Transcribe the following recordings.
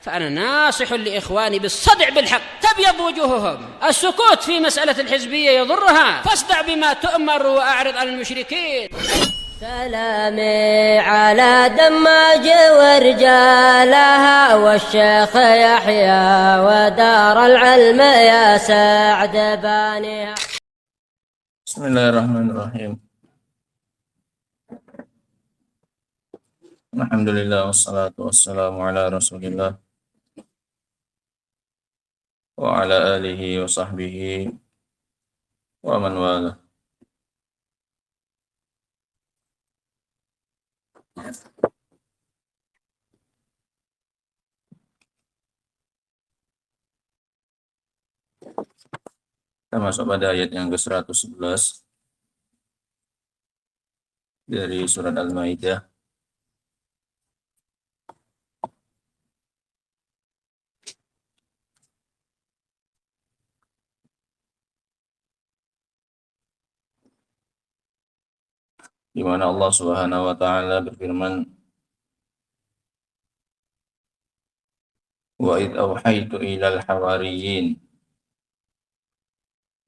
فأنا ناصح لإخواني بالصدع بالحق، تبيض وجوههم، السكوت في مسألة الحزبية يضرها، فاصدع بما تؤمر وأعرض عن المشركين. سلامي على دماج ورجالها والشيخ يحيى ودار العلم يا سعد بانيها. بسم الله الرحمن الرحيم. الحمد لله والصلاة والسلام على رسول الله وعلى آله وصحبه ومن والاه. Kita masuk pada ayat yang ke-111 dari surat Al-Maidah. Di mana Allah Subhanahu wa taala berfirman, wa id auhaitu ilal hawariyin,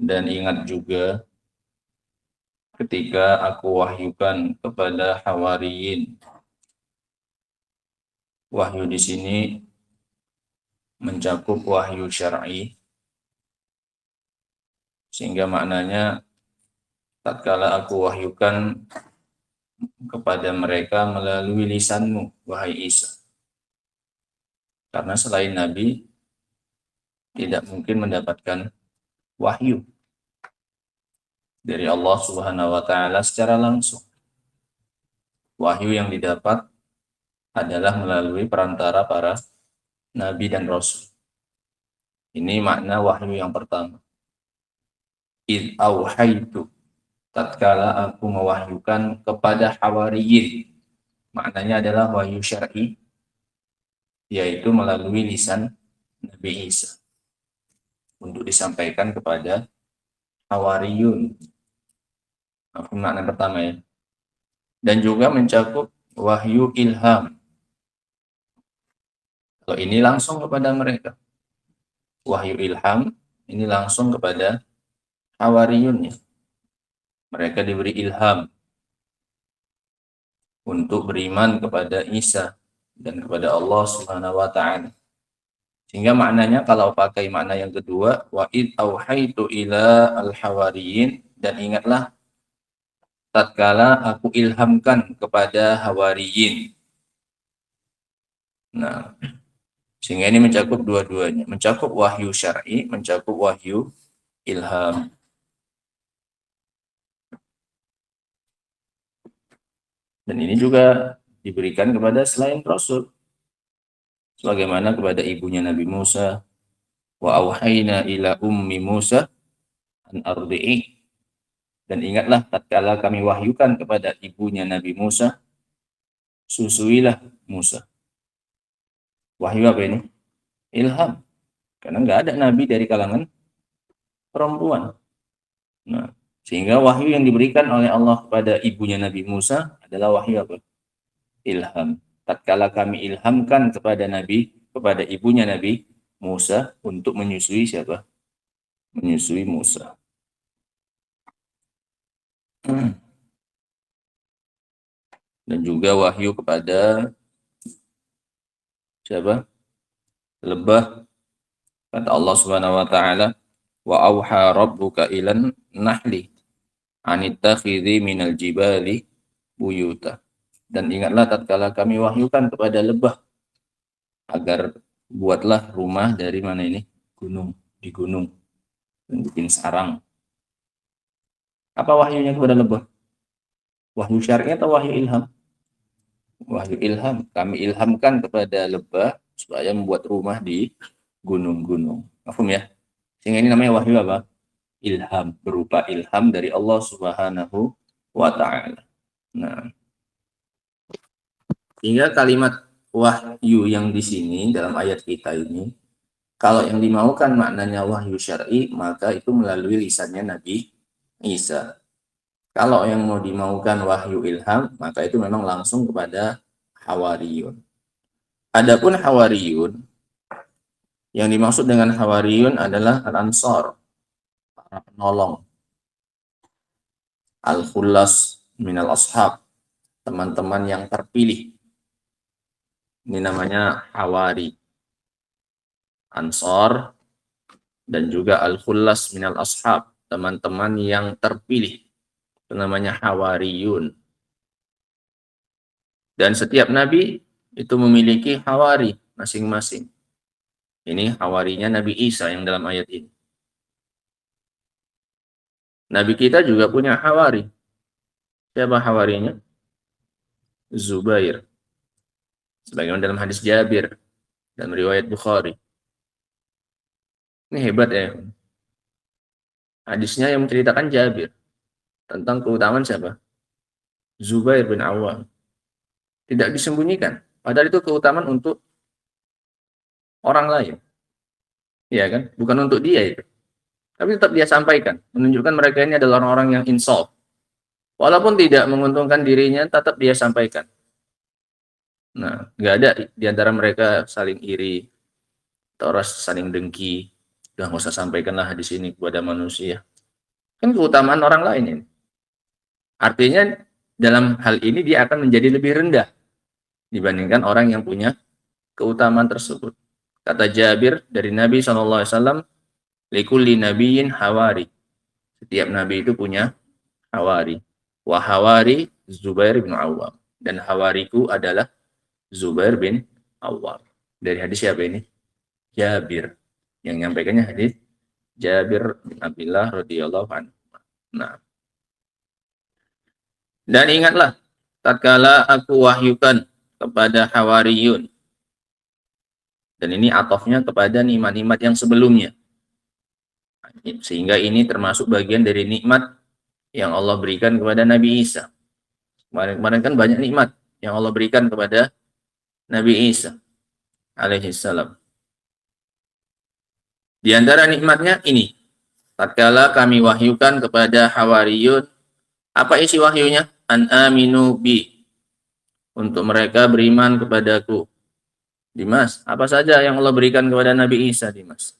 dan ingat juga ketika aku wahyukan kepada hawariyin. Wahyu di sini mencakup wahyu syar'i, sehingga maknanya tatkala aku wahyukan kepada mereka melalui lisanmu, wahai Isa. Karena selain Nabi tidak mungkin mendapatkan wahyu dari Allah Subhanahu wa taala secara langsung. Wahyu yang didapat adalah melalui perantara para nabi dan rasul. Ini makna wahyu yang pertama. Id auhaitu, tatkala aku mewahyukan kepada hawariyin. Maknanya adalah wahyu syar'i, yaitu melalui lisan Nabi Isa untuk disampaikan kepada hawariyun. Makna pertama ya. Dan juga mencakup wahyu ilham. Kalau ini langsung kepada mereka. Wahyu ilham ini langsung kepada hawariyun ya. Mereka diberi ilham untuk beriman kepada Isa dan kepada Allah Subhanahu wa taala. Sehingga maknanya kalau pakai makna yang kedua, wa id auhaitu ila al-hawariyin, dan ingatlah tatkala aku ilhamkan kepada hawariyin. Nah, sehingga ini mencakup dua-duanya, mencakup wahyu syar'i, mencakup wahyu ilham. Dan ini juga diberikan kepada selain Rasul. Sebagaimana kepada ibunya Nabi Musa, wa auhayna ila ummi Musa an ardi'i. Dan ingatlah tatkala kami wahyukan kepada ibunya Nabi Musa, susuilah Musa. Wahyu apa ini? Ilham. Karena nggak ada nabi dari kalangan perempuan. Nah, sehingga wahyu yang diberikan oleh Allah kepada ibunya Nabi Musa adalah wahyu apa? Ilham. Tatkala kami ilhamkan kepada ibunya Nabi Musa untuk menyusui siapa? Menyusui Musa. Dan juga wahyu kepada siapa? Lebah. Kata Allah Subhanahu wa taala, wa auha rabbuka ilan nahli anittakhidhi minal jibali buyuta. Dan ingatlah tatkala kami wahyukan kepada lebah agar buatlah rumah dari mana ini? Gunung, di gunung. Dan bikin sarang. Apa wahyunya kepada lebah? Wahyu syar'i atau wahyu ilham? Wahyu ilham. Kami ilhamkan kepada lebah supaya membuat rumah di gunung-gunung. Paham ya? Sehingga ini namanya wahyu apa? Ilham, berupa ilham dari Allah Subhanahu wa taala. Nah, sehingga kalimat wahyu yang di sini dalam ayat kita ini, kalau yang dimaukan maknanya wahyu syar'i, maka itu melalui lisannya Nabi Isa. Kalau yang mau dimaukan wahyu ilham, maka itu memang langsung kepada hawariyun. Adapun hawariyun Yang dimaksud dengan Hawariyun adalah Al-Ansar, para penolong. Al-Khullas minal ashab, teman-teman yang terpilih. Ini namanya Hawari. Ansar dan juga Al-Khullas minal ashab, teman-teman yang terpilih. Itu namanya Hawariyun. Dan setiap nabi itu memiliki hawari masing-masing. Ini hawarinya Nabi Isa yang dalam ayat ini. Nabi kita juga punya hawari. Siapa hawarinya? Zubair. Sebagaimana dalam hadis Jabir dalam riwayat Bukhari. Ini hebat ya. Hadisnya yang menceritakan Jabir tentang keutamaan siapa? Zubair bin Awam. Tidak disembunyikan. Padahal itu keutamaan untuk orang lain. Iya kan? Bukan untuk dia itu. Tapi tetap dia sampaikan. Menunjukkan mereka ini adalah orang-orang yang insaf. Walaupun tidak menguntungkan dirinya, tetap dia sampaikan. Nah, nggak ada di antara mereka saling iri, atau saling dengki. Udah nggak usah sampaikanlah hadis ini kepada manusia. Kan keutamaan orang lain ini. Artinya dalam hal ini dia akan menjadi lebih rendah dibandingkan orang yang punya keutamaan tersebut. Kata Jabir dari Nabi SAW, likulli nabiyyin hawari. Setiap nabi itu punya hawari. Wa hawari Zubair bin Awam. Dan hawariku adalah Zubair bin Awam. Dari hadis siapa ini? Jabir. Yang nyampaikannya hadis Jabir bin Abdullah radhiyallahu anhu. Nah. Dan ingatlah, tatkala aku wahyukan kepada Hawariyun. Dan ini atofnya kepada nikmat-nikmat yang sebelumnya. Sehingga ini termasuk bagian dari nikmat yang Allah berikan kepada Nabi Isa. Kemarin kan banyak nikmat yang Allah berikan kepada Nabi Isa alaihissalam. Di antara nikmatnya ini, tatkala kami wahyukan kepada Hawariyun, apa isi wahyunya? An aminu bi, untuk mereka beriman kepadaku. Dimas, apa saja yang Allah berikan kepada Nabi Isa, Dimas?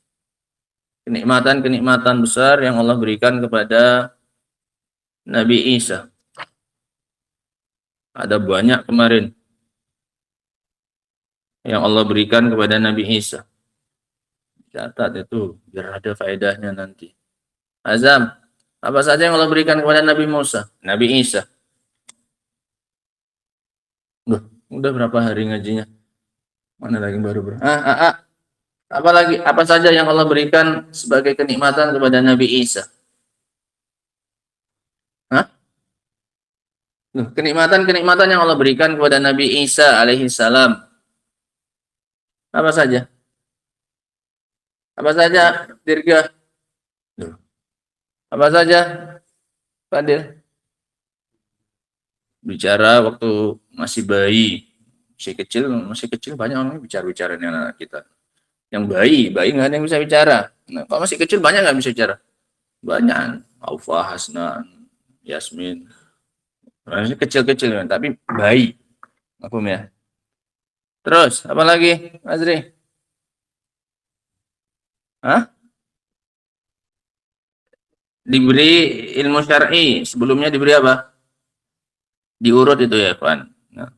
Kenikmatan-kenikmatan besar yang Allah berikan kepada Nabi Isa. Ada banyak kemarin yang Allah berikan kepada Nabi Isa. Catat itu, biar ada faedahnya nanti. Azam, apa saja yang Allah berikan kepada Nabi Musa, Nabi Isa? Udah berapa hari ngajinya? Mana lagi baru? Apa lagi? Apa saja yang Allah berikan sebagai kenikmatan kepada Nabi Isa? Kenikmatan-kenikmatan yang Allah berikan kepada Nabi Isa alaihissalam. Apa saja? Apa saja, Dirga? Apa saja, Fadil? Bicara waktu masih bayi, masih kecil banyak orang bicara dengan anak kita. Yang bayi nggak ada yang bisa bicara. Nah, kalau masih kecil banyak nggak bisa bicara. Banyak, Aufa, Hasnan, Yasmin, masih kecil-kecil tapi bayi. Maklum ya. Terus apa lagi, Azri? Diberi ilmu syar'i, sebelumnya diberi apa? Diurut itu ya, Pak. Nah.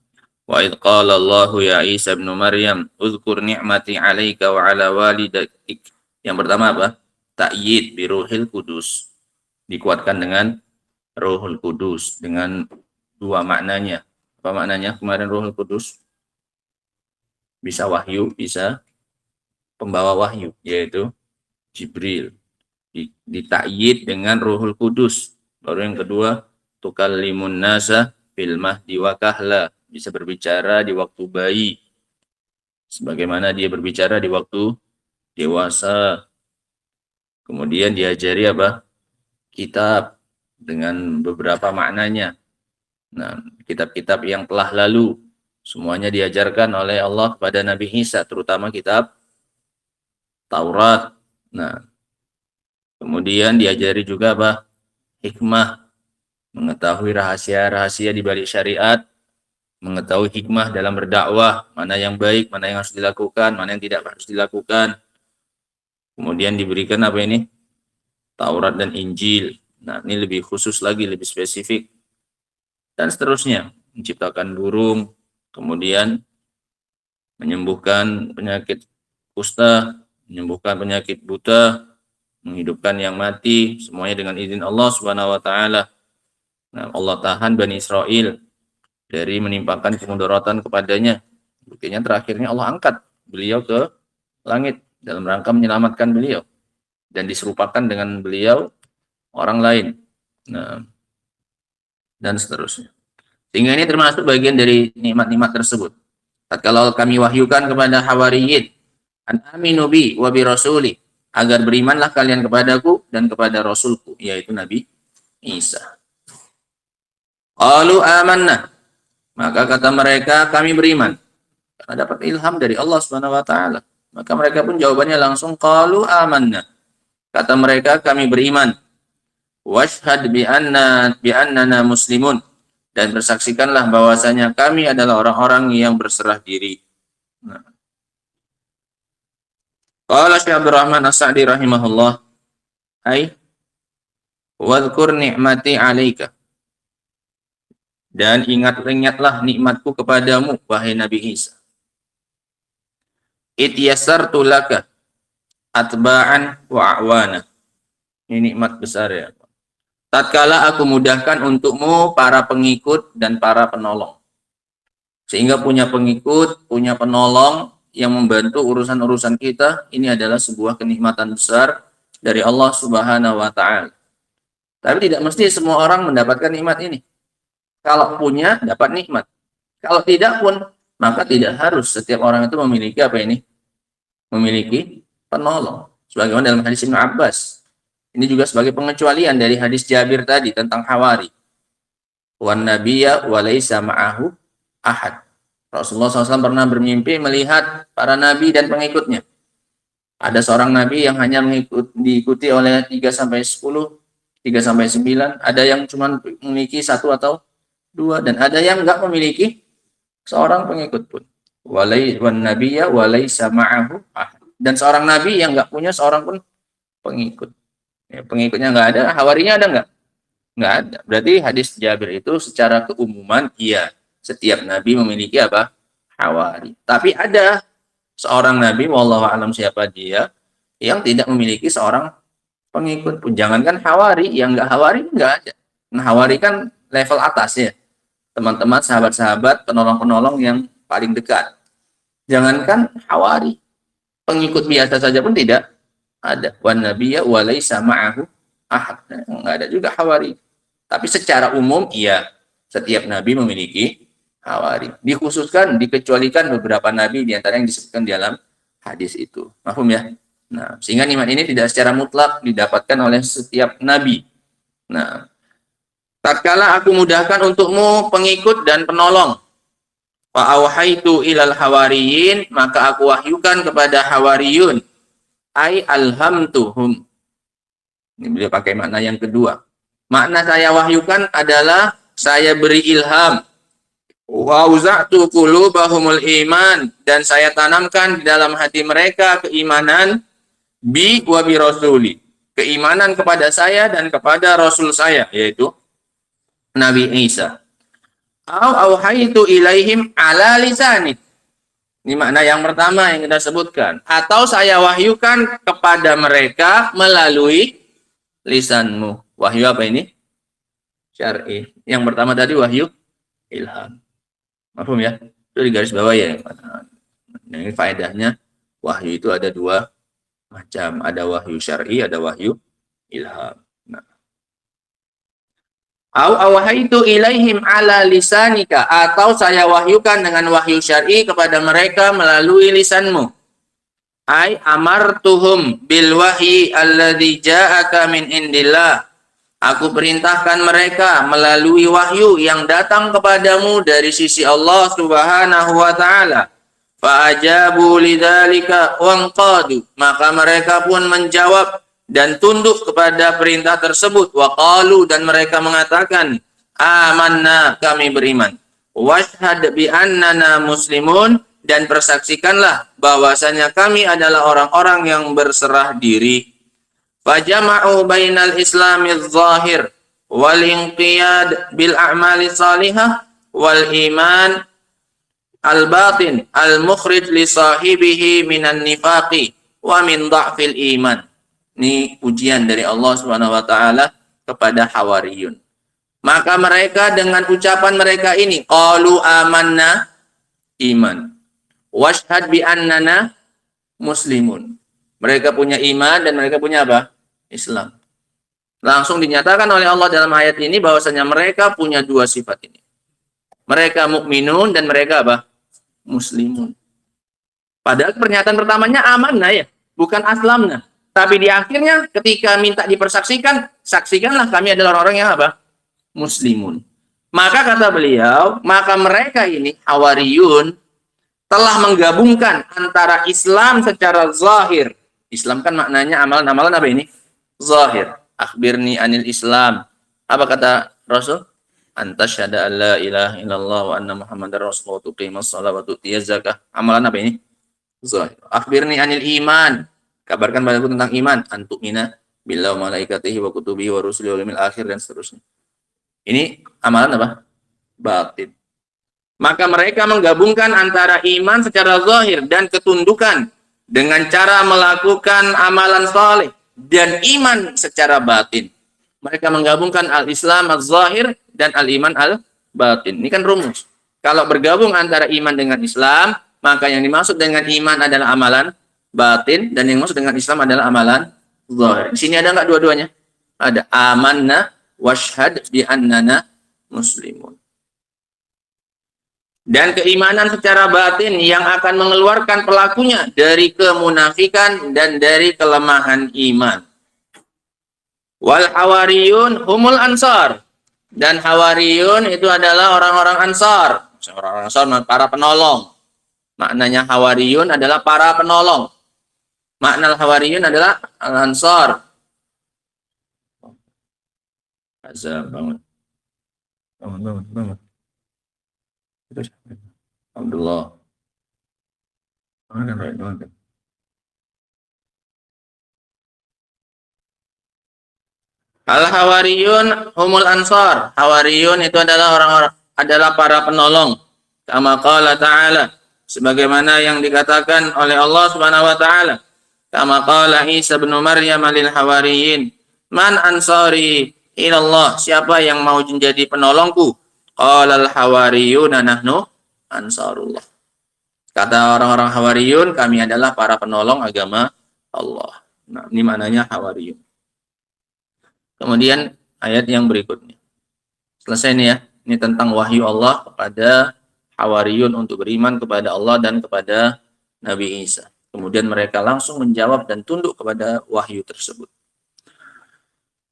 Wa idh qala Allahu ya Isa ibn Maryam, "Udzkur ni'mati 'alaika wa 'ala walidatik." Yang pertama apa? Ta'yid bi Ruhil Qudus. Dikuatkan dengan Ruhul Qudus dengan dua maknanya. Apa maknanya kemarin Ruhul Qudus? Bisa wahyu, bisa pembawa wahyu, yaitu Jibril. Ditakyid dengan Ruhul Qudus. Baru yang kedua, tukallimun nasa fil mahdi wa kahla, bisa berbicara di waktu bayi sebagaimana dia berbicara di waktu dewasa. Kemudian diajari apa? Kitab dengan beberapa maknanya. Nah, kitab-kitab yang telah lalu semuanya diajarkan oleh Allah kepada Nabi Isa, terutama kitab Taurat. Nah, kemudian diajari juga apa? Hikmah, mengetahui rahasia-rahasia di balik syariat, mengetahui hikmah dalam berdakwah, mana yang baik, mana yang harus dilakukan, mana yang tidak harus dilakukan. Kemudian diberikan apa ini? Taurat dan Injil. Nah, ini lebih khusus lagi, lebih spesifik. Dan seterusnya. Menciptakan burung, kemudian menyembuhkan penyakit kusta, menyembuhkan penyakit buta, menghidupkan yang mati, semuanya dengan izin Allah Subhanahu wa taala. Nah, Allah tahan Bani Israel dari menimpakan kemudaratan kepadanya. Buktinya terakhirnya Allah angkat beliau ke langit dalam rangka menyelamatkan beliau dan diserupakan dengan beliau orang lain. Nah, dan seterusnya. Sehingga ini termasuk bagian dari nikmat-nikmat tersebut. Tatkala kami wahyukan kepada Hawariyin, an aminu bi wa bi rasuli, agar berimanlah kalian kepadaku dan kepada Rasulku, yaitu Nabi Isa. Qalu amanna, maka kata mereka kami beriman. Karena dapat ilham dari Allah Subhanahu wa taala. Maka mereka pun jawabannya langsung qalu amanna. Kata mereka kami beriman. Washhad bi annana muslimun, dan bersaksikanlah bahwasanya kami adalah orang-orang yang berserah diri. Nah. Qala Syekh Abdul Rahman As-Sa'di rahimahullah, ai wadhkur ni'mati 'alaika, dan ingatlah nikmatku kepadamu wahai Nabi Isa. Ityasartu laka atba'an wa a'wana. Ini nikmat besar ya. Tatkala aku mudahkan untukmu para pengikut dan para penolong. Sehingga punya pengikut, punya penolong yang membantu urusan-urusan kita, ini adalah sebuah kenikmatan besar dari Allah Subhanahu wa taala. Tapi tidak mesti semua orang mendapatkan nikmat ini. Kalau punya dapat nikmat. Kalau tidak pun maka tidak harus setiap orang itu memiliki apa ini? Memiliki penolong. Sebagaimana dalam hadis Ibnu Abbas. Ini juga sebagai pengecualian dari hadis Jabir tadi tentang Hawari. Wan nabiyya wa laisa ma'ahu ahad. Rasulullah SAW pernah bermimpi melihat para nabi dan pengikutnya. Ada seorang nabi yang hanya diikuti oleh 3-10, 3-9. Ada yang cuma memiliki 1 atau 2. Dan ada yang enggak memiliki seorang pengikut pun. Wan nabiyya wa laisa ma'ahu ahad. Dan seorang nabi yang enggak punya seorang pun pengikut. Ya, pengikutnya enggak ada, hawarinya ada enggak? Enggak ada. Berarti hadis Jabir itu secara keumuman iya, setiap nabi memiliki apa? Hawari. Tapi ada seorang nabi, wallahu alam siapa dia, yang tidak memiliki seorang pengikut pun. Jangankan hawari, yang enggak hawari enggak ada. Nah, hawari kan level atas ya. Teman-teman, sahabat-sahabat, penolong-penolong yang paling dekat. Jangankan hawari, pengikut biasa saja pun tidak ada. Wan nabiyya wa laisa ma'ahu ahad. Enggak ada juga hawari. Tapi secara umum iya, setiap nabi memiliki hawari. Dikhususkan, dikecualikan beberapa nabi di antara yang disebutkan di dalam hadis itu. Mahfum ya? Nah, sehingga nikmat ini tidak secara mutlak didapatkan oleh setiap nabi. Nah, tatkala aku mudahkan untukmu pengikut dan penolong, fa auhaitu ilal hawariyin, maka aku wahyukan kepada hawariyun, ai alhamtuhum. Ini beliau pakai makna yang kedua. Makna saya wahyukan adalah saya beri ilham. Wa uza'tu qulubahumul iman, dan saya tanamkan di dalam hati mereka keimanan bi wa bi rasuli. Keimanan kepada saya dan kepada rasul saya, yaitu Nabi Isa. Au auhaitu ilaihim ala lisanik. Ini makna yang pertama yang kita sebutkan. Atau saya wahyukan kepada mereka melalui lisanmu. Wahyu apa ini? Syar'i. Yang pertama tadi wahyu ilham. Mahfum ya? Itu di garis bawah ya. Nah, ini faedahnya. Wahyu itu ada 2 macam. Ada wahyu syar'i, ada wahyu ilham. Au awhaitu ilaihim ala lisanika, atau saya wahyukan dengan wahyu syar'i kepada mereka melalui lisanmu. Ai amartuhum bil wahyi alladzi ja'aka min indillah. Aku perintahkan mereka melalui wahyu yang datang kepadamu dari sisi Allah Subhanahu wa taala. Fa ajabu lidzalika wanqadu, maka mereka pun menjawab dan tunduk kepada perintah tersebut. Wa qalu, dan mereka mengatakan, amanna, kami beriman. Washhad bi annana muslimun, dan persaksikanlah bahwasanya kami adalah orang-orang yang berserah diri. Fajama'u bainal islami zahir wal inqiyad bil a'mali salihah wal iman al batin al mukhrij li sahibihi minan nifaqi wa min dha'fil iman. Ini ujian dari Allah Subhanahu wa taala kepada Hawariyun. Maka mereka dengan ucapan mereka ini, qalu amanna, iman, washhad bi annana muslimun. Mereka punya iman dan mereka punya apa? Islam. Langsung dinyatakan oleh Allah dalam ayat ini bahwasanya mereka punya dua sifat ini. Mereka mukminun dan mereka apa? Muslimun. Padahal pernyataan pertamanya amanah ya, bukan aslamna. Tapi di akhirnya ketika minta dipersaksikan, saksikanlah kami adalah orang-orang yang apa? Muslimun. Maka kata beliau, maka mereka ini Hawariyun telah menggabungkan antara Islam secara zahir. Islam kan maknanya amalan-amalan apa ini? Zahir. Akhbirni anil Islam. Apa kata Rasul? Antasyhada an la ilaha illallah wa anna Muhammadar Rasulullah wa tuqimus shalah wa tu'tiyaz zakah. Amalan apa ini? Zahir. Akhbirni anil iman. Kabarkan padaku tentang iman. Antu'mina billahi wa malaikatihi wa kutubihi wa rusulihi wal yawmil akhir dan seterusnya. Ini amalan apa? Batin. Maka mereka menggabungkan antara iman secara zahir dan ketundukan dengan cara melakukan amalan saleh dan iman secara batin. Mereka menggabungkan al-Islam al-zahir dan al-iman al-batin. Ini kan rumus. Kalau bergabung antara iman dengan Islam, maka yang dimaksud dengan iman adalah amalan batin dan yang dimaksud dengan Islam adalah amalan zahir. Di sini ada enggak dua-duanya? Ada. Amanna washhad bi annana muslimun. Dan keimanan secara batin yang akan mengeluarkan pelakunya dari kemunafikan dan dari kelemahan iman. Wal hawariyun humul ansar. Dan hawariyun itu adalah orang-orang ansar. Orang-orang ansar para penolong. Maknanya hawariyun adalah para penolong. Makna hawariyun adalah al-ansar. Azab banget. Banget. Alhamdulillah. Al-hawariyun humul ansar. Hawariyun itu adalah orang-orang, adalah para penolong. Kama qala ta'ala, sebagaimana yang dikatakan oleh Allah Subhanahu wa taala. Kama qala Isa bin Maryam lil hawariyin, man ansari ilallah, siapa yang mau menjadi penolongku? Qala al-hawariyuna nahnu ansarullah. Kata orang-orang Hawariyun, kami adalah para penolong agama Allah. Nah, ini maknanya Hawariyun. Kemudian ayat yang berikutnya. Selesai nih ya. Ini tentang wahyu Allah kepada Hawariyun untuk beriman kepada Allah dan kepada Nabi Isa. Kemudian mereka langsung menjawab dan tunduk kepada wahyu tersebut.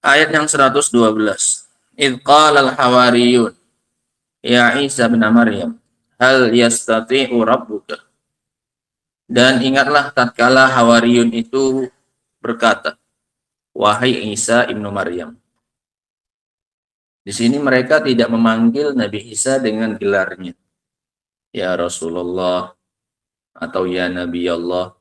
Ayat yang 112. Idh qala al-hawariyun ya Isa bin Maryam, hal yastati'u rabbuka. Dan ingatlah tatkala Hawariyun itu berkata, wahai Isa ibnu Maryam. Di sini mereka tidak memanggil Nabi Isa dengan gelarnya, ya Rasulullah atau ya Nabi Allah.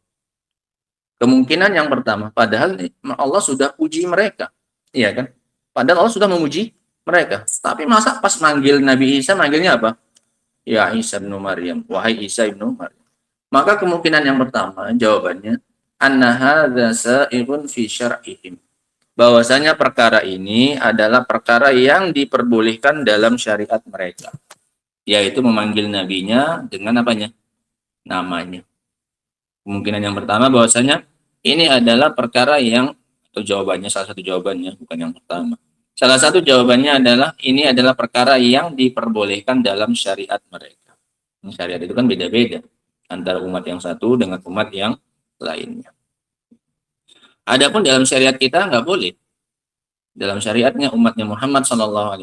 Kemungkinan yang pertama, padahal Allah sudah puji mereka, iya kan? Padahal Allah sudah memuji mereka. Tapi masa pas manggil Nabi Isa, manggilnya apa? Ya Isa bin Maryam, wahai Isa bin Maryam. Maka kemungkinan yang pertama, jawabannya, anna hadza sa'irun fi syar'ihim. Bahwasanya perkara ini adalah perkara yang diperbolehkan dalam syariat mereka. Yaitu memanggil nabinya dengan apanya? Namanya. Kemungkinan yang pertama bahwasanya ini adalah perkara yang, atau jawabannya, salah satu jawabannya, bukan yang pertama. Salah satu jawabannya adalah ini adalah perkara yang diperbolehkan dalam syariat mereka. Syariat itu kan beda-beda antara umat yang satu dengan umat yang lainnya. Adapun dalam syariat kita nggak boleh. Dalam syariatnya umatnya Muhammad SAW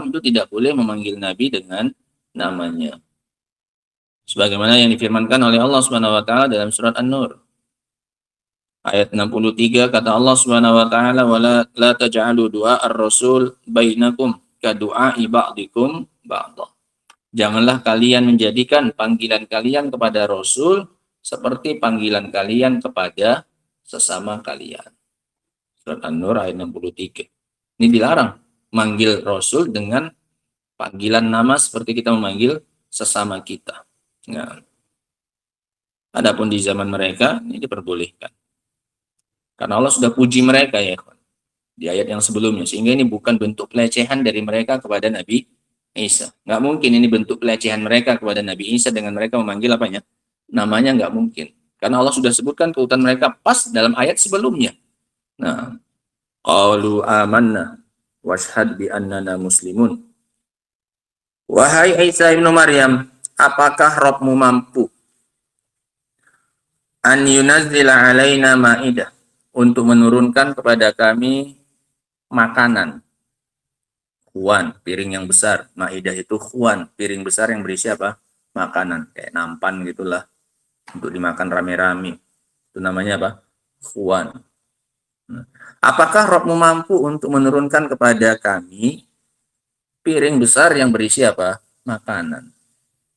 itu tidak boleh memanggil Nabi dengan namanya. Sebagaimana yang difirmankan oleh Allah Subhanahu Wa Taala dalam surat An-Nur. Ayat 63 kata Allah Subhanahu wa taala, wala la taj'alu du'a ar-rasul bainakum ka du'a'i ba'dikum ba'dha. Janganlah kalian menjadikan panggilan kalian kepada Rasul seperti panggilan kalian kepada sesama kalian. Surat An-Nur ayat 63. Ini dilarang manggil Rasul dengan panggilan nama seperti kita memanggil sesama kita. Nah, adapun di zaman mereka ini diperbolehkan. Karena Allah sudah puji mereka ya di ayat yang sebelumnya, sehingga ini bukan bentuk pelecehan dari mereka kepada Nabi Isa. Nggak mungkin ini bentuk pelecehan mereka kepada Nabi Isa dengan mereka memanggil apanya? Namanya nggak mungkin. Karena Allah sudah sebutkan keutuhan mereka pas dalam ayat sebelumnya. Nah, qalu amanna washhad bi annana muslimun. Wahai Isa ibnu Maryam, apakah Rabbmu mampu an yunazzila alaina ma'idah, untuk menurunkan kepada kami makanan, khuwan, piring yang besar. Ma'idah itu khuwan, piring besar yang berisi apa? Makanan, kayak nampan gitulah, untuk dimakan rame-rame. Itu namanya apa? Khuwan. Apakah Rabbmu mampu untuk menurunkan kepada kami piring besar yang berisi apa? Makanan.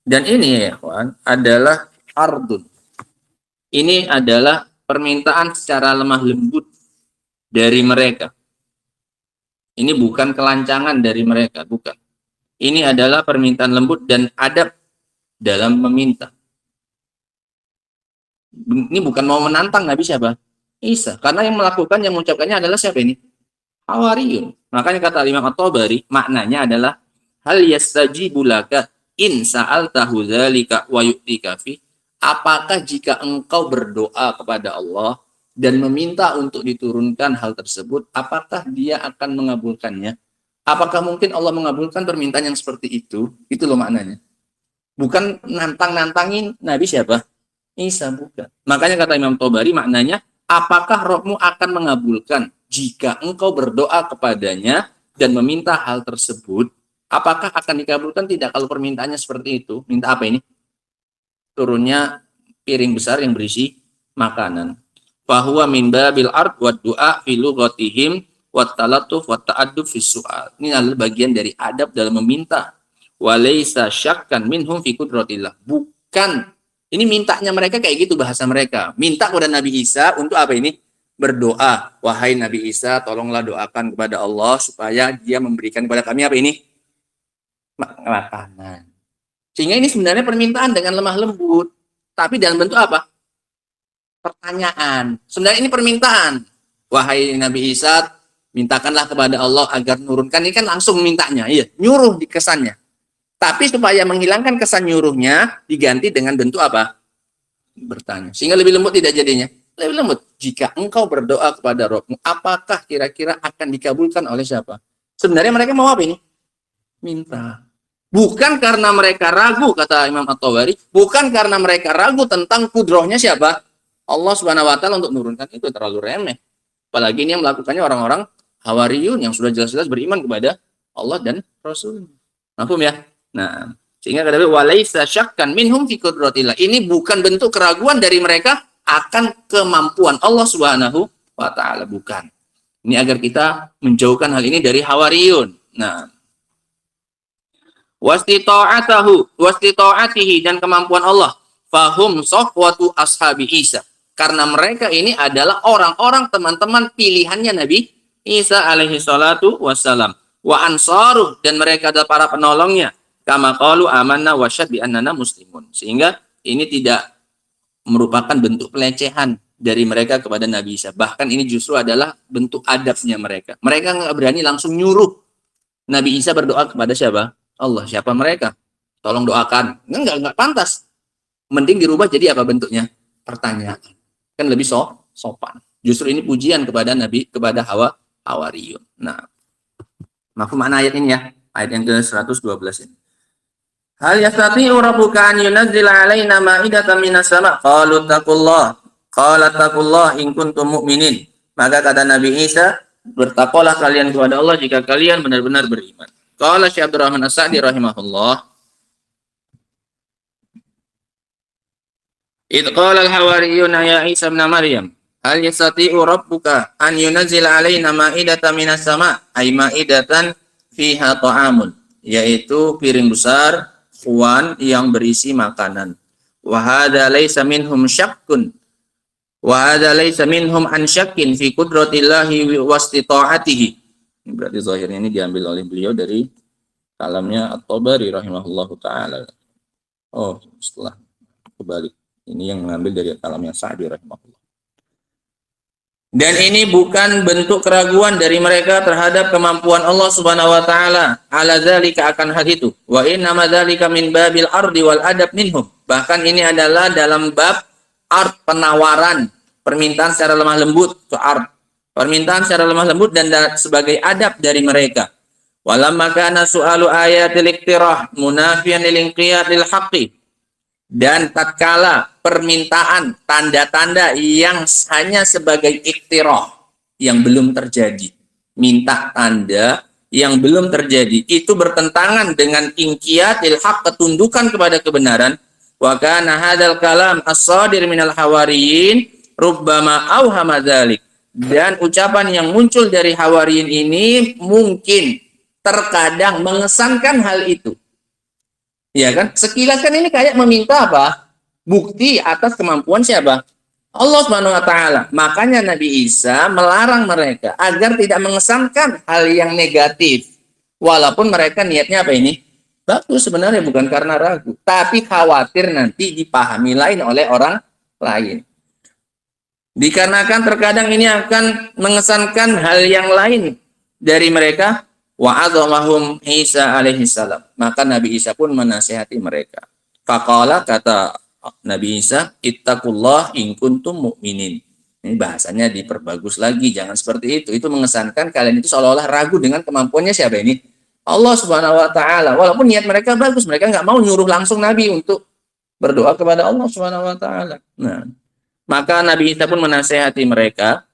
Dan ini ya kawan, adalah ardun. Ini adalah permintaan secara lemah lembut dari mereka. Ini bukan kelancangan dari mereka, bukan. Ini adalah permintaan lembut dan adab dalam meminta. Ini bukan mau menantang Nabi siapa? Isa. Karena yang melakukan, yang mengucapkannya adalah siapa ini? Hawariyun. Makanya kata Imam At-Tabari, maknanya adalah hal yastajibu laka in sa'altahu dzalika wa yu'tika fi. Apakah jika engkau berdoa kepada Allah dan meminta untuk diturunkan hal tersebut, apakah dia akan mengabulkannya? Apakah mungkin Allah mengabulkan permintaan yang seperti itu? Itu loh maknanya. Bukan nantang-nantangin Nabi siapa? Isa, bukan. Makanya kata Imam Tabari, maknanya, apakah Rabbmu akan mengabulkan jika engkau berdoa kepadanya dan meminta hal tersebut? Apakah akan dikabulkan? Tidak, kalau permintaannya seperti itu. Minta apa ini? Turunnya piring besar yang berisi makanan. Fahuwa min babil ard wa du'a fi lughatihim wa talatuf wa ta'addub fi su'al. Ini adalah bagian dari adab dalam meminta. Wa laisa syakkan minhum fi qudratillah. Bukan, ini mintanya mereka kayak gitu bahasa mereka. Minta kepada Nabi Isa untuk apa ini? Berdoa. Wahai Nabi Isa, tolonglah doakan kepada Allah supaya dia memberikan kepada kami apa ini? Makanan. Sehingga ini sebenarnya permintaan dengan lemah lembut. Tapi dalam bentuk apa? Pertanyaan. Sebenarnya ini permintaan. Wahai Nabi Isa, mintakanlah kepada Allah agar nurunkan. Ini kan langsung mintanya. Iya, nyuruh di kesannya. Tapi supaya menghilangkan kesan nyuruhnya, diganti dengan bentuk apa? Bertanya. Sehingga lebih lembut tidak jadinya? Lebih lembut. Jika engkau berdoa kepada Rabbmu, apakah kira-kira akan dikabulkan oleh siapa? Sebenarnya mereka mau apa ini? Minta. Bukan karena mereka ragu, kata Imam At-Tabari, bukan karena mereka ragu tentang kudrohnya siapa? Allah Subhanahu wa Ta'ala untuk menurunkan itu, terlalu remeh. Apalagi ini yang melakukannya orang-orang Hawariyun yang sudah jelas-jelas beriman kepada Allah dan Rasul. Mahfum ya? Nah, sehingga kata walaisa syakkan minhum fi qudratillah. Ini bukan bentuk keraguan dari mereka akan kemampuan Allah Subhanahu wa Ta'ala, bukan. Ini agar kita menjauhkan hal ini dari Hawariyun. Nah, wastita'atihi, dan kemampuan Allah. Fahum safwatu ashabi Isa. Karena mereka ini adalah orang-orang teman-teman pilihannya Nabi Isa alaihi salatu wassalam. Wa ansaruh, dan mereka adalah para penolongnya. Kama qalu amanna wasyad bi annana muslimun. Sehingga ini tidak merupakan bentuk pelecehan dari mereka kepada Nabi Isa. Bahkan ini justru adalah bentuk adabnya mereka. Mereka nggak berani langsung nyuruh Nabi Isa berdoa kepada siapa? Allah. Siapa mereka? Tolong doakan. Enggak pantas. Mending dirubah jadi apa bentuknya? Pertanyaan. Kan lebih sopan. Justru ini pujian kepada Nabi, kepada Hawariyun. Nah, mafhum makna ayat ini ya. Ayat yang ke-112 ini. Hal yastati'u rabbuka an yunazzila 'alaina ma'idatan minas sama'. Qalu taqullah. Qala taqullah in kuntum mu'minin. Maka kata Nabi Isa, bertakwalah kalian kepada Allah jika kalian benar-benar beriman. Qala Syekh Abdurrahman As-Sa'di rahimahullah. Idh qala al-hawariyuna ya Isa ibn Maryam, hal yastati'u rabbuka an yunazzila 'alaina ma'idatan minas sama', ay ma'idatan fiha ta'amun, yaitu piring besar akhwan yang berisi makanan. Wa hadza laisa minhum syakkun. Wa hadza laisa minhum an syakkin fi qudratillahi wa istita'atihi. Ini berarti zahirnya ini diambil oleh beliau dari kalamnya At-Tabari rahimahullahu taala. Oh, setelah kebalik. Ini yang mengambil dari kalamnya Sa'di rahimahullah. Dan ini bukan bentuk keraguan dari mereka terhadap kemampuan Allah Subhanahu wa taala. Ala zalika, akan hal itu. Wa inna ma dzalika min babil ardi wal adab minhum. Bahkan ini adalah dalam bab art, penawaran, permintaan secara lemah lembut, art. Permintaan secara lemah lembut dan sebagai adab dari mereka. Walamma kana su'alu ayatil iktirah munafiyan lil inqiyad lil haqqi. Dan tatkala permintaan tanda-tanda yang hanya sebagai iktirah yang belum terjadi, minta tanda yang belum terjadi, itu bertentangan dengan inqiyatil haq, ketundukan kepada kebenaran. Wa kana hadzal kalam as-sadir minal hawariyin rubbama awhama dzalik. Dan ucapan yang muncul dari hawariyin ini mungkin terkadang mengesankan hal itu. Ya kan? Sekilas kan ini kayak meminta apa? Bukti atas kemampuan siapa? Allah Subhanahu wa taala. Makanya Nabi Isa melarang mereka agar tidak mengesankan hal yang negatif. Walaupun mereka niatnya apa ini? Bagus sebenarnya, bukan karena ragu, tapi khawatir nanti dipahami lain oleh orang lain. Dikarenakan terkadang ini akan mengesankan hal yang lain dari mereka. Wa'adzamahum Isa alaihi salam. Maka Nabi Isa pun menasihati mereka. Faqala, kata Nabi Isa, ittaqullah in kuntum mu'minin. Ini bahasanya diperbagus lagi, jangan seperti itu. Itu mengesankan kalian itu seolah-olah ragu dengan kemampuannya siapa ini? Allah Subhanahu wa taala. Walaupun niat mereka bagus, mereka nggak mau nyuruh langsung Nabi untuk berdoa kepada Allah Subhanahu wa taala. Nah, maka Nabi Isa pun menasihati mereka,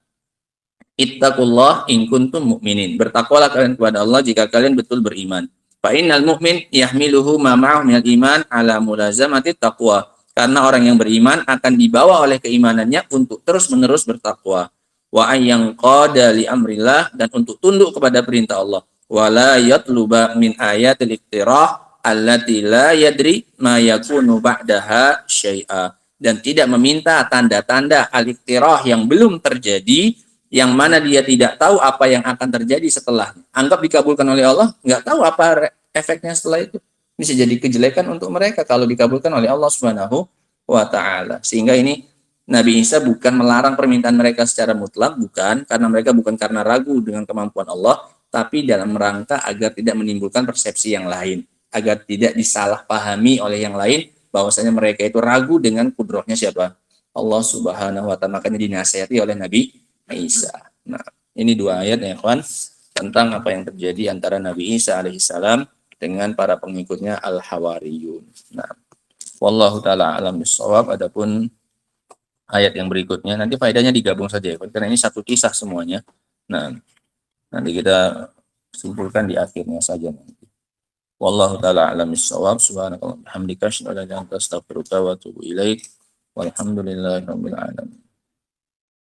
ittaqullah in kuntum mu'minin. Bertakwalah kalian kepada Allah jika kalian betul beriman. Fa innal mu'min yahmiluhu ma ma'ahu minal iman ala mulazamati taqwa. Karena orang yang beriman akan dibawa oleh keimanannya untuk terus-menerus bertakwa. Wa ayyang qada li amrillah, dan untuk tunduk kepada perintah Allah. Wa la yatluba min ayatil iktirah allati la yadri ma yakunu ba'daha syai'a. Dan tidak meminta tanda-tanda al-iktirah yang belum terjadi, yang mana dia tidak tahu apa yang akan terjadi setelahnya. Anggap dikabulkan oleh Allah, nggak tahu apa efeknya setelah itu. Bisa jadi kejelekan untuk mereka kalau dikabulkan oleh Allah Subhanahu wa taala. Sehingga ini Nabi Isa bukan melarang permintaan mereka secara mutlak, bukan, karena mereka bukan karena ragu dengan kemampuan Allah, tapi dalam rangka agar tidak menimbulkan persepsi yang lain, agar tidak disalahpahami oleh yang lain bahwasanya mereka itu ragu dengan kudrohnya siapa? Allah Subhanahu wa taala. Makanya dinasihati oleh Nabi Isa. Nah, ini dua ayat ya kawan, tentang apa yang terjadi antara Nabi Isa alaihissalam dengan para pengikutnya al-hawariyun. Nah, wallahu taala alam bissawab. Adapun ayat yang berikutnya nanti faedahnya digabung saja ya, karena ini satu kisah semuanya. Nah, nanti kita simpulkan di akhirnya saja nanti. Wallahu taala alam bissawab. Subhanakallahumma hamdika asyhadu an la ilaha illa anta astaghfiruka wa atubu ilaik. Walhamdulillahirabbil alamin.